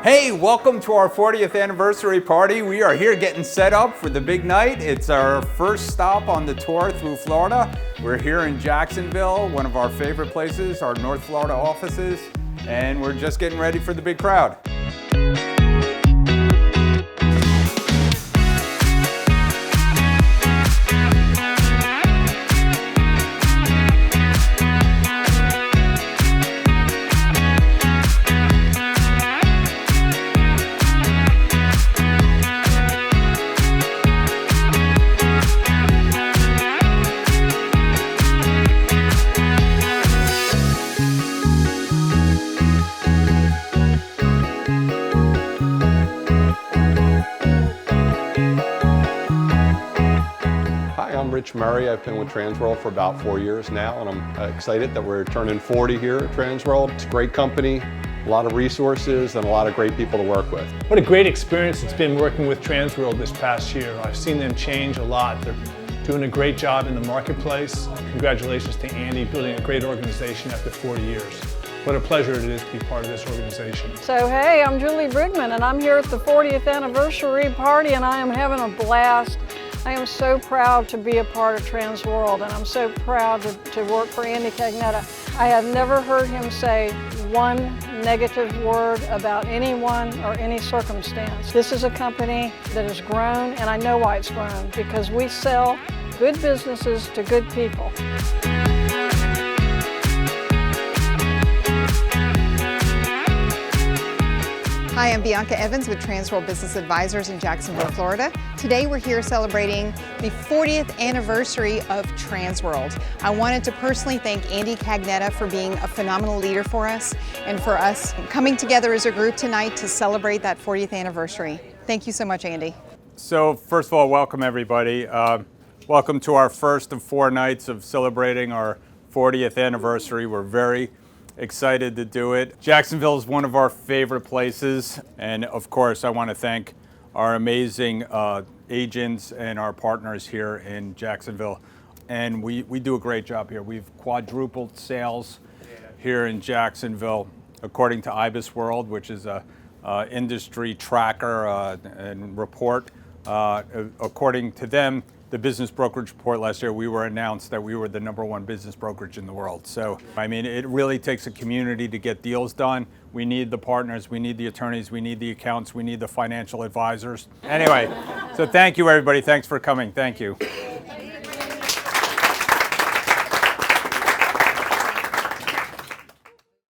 Hey, welcome to our 40th anniversary party. We are here getting set up for the big night. It's our first stop on the tour through Florida. We're here in Jacksonville, one of our favorite places, our North Florida offices, and we're just getting ready for the big crowd. Murray. I've been with Transworld for about 4 years now, and I'm excited that we're turning 40 here at Transworld. It's a great company, a lot of resources, and a lot of great people to work with. What a great experience it's been working with Transworld this past year. I've seen them change a lot. They're doing a great job in the marketplace. Congratulations to Andy, building a great organization after 40 years. What a pleasure it is to be part of this organization. So hey, I'm Julie Brigman, and I'm here at the 40th anniversary party, and I am having a blast. I am so proud to be a part of Transworld, and I'm so proud to work for Andy Cagnetta. I have never heard him say one negative word about anyone or any circumstance. This is a company that has grown, and I know why it's grown, because we sell good businesses to good people. Hi, I'm Bianca Evans with Transworld Business Advisors in Jacksonville, Florida. Today we're here celebrating the 40th anniversary of Transworld. I wanted to personally thank Andy Cagnetta for being a phenomenal leader for us and for us coming together as a group tonight to celebrate that 40th anniversary. Thank you so much, Andy. So first of all, welcome everybody. Welcome to our first of 4 nights of celebrating our 40th anniversary. We're very excited to do it. Jacksonville is one of our favorite places, and of course I want to thank our amazing agents and our partners here in Jacksonville, and we do a great job here. We've quadrupled sales here in Jacksonville according to IBISWorld, which is a industry tracker and report. According to them, the business brokerage report last year, we were announced that we were the #1 business brokerage in the world. So, I mean, it really takes a community to get deals done. We need the partners, we need the attorneys, we need the accountants, we need the financial advisors. Anyway, so thank you everybody. Thanks for coming. Thank you.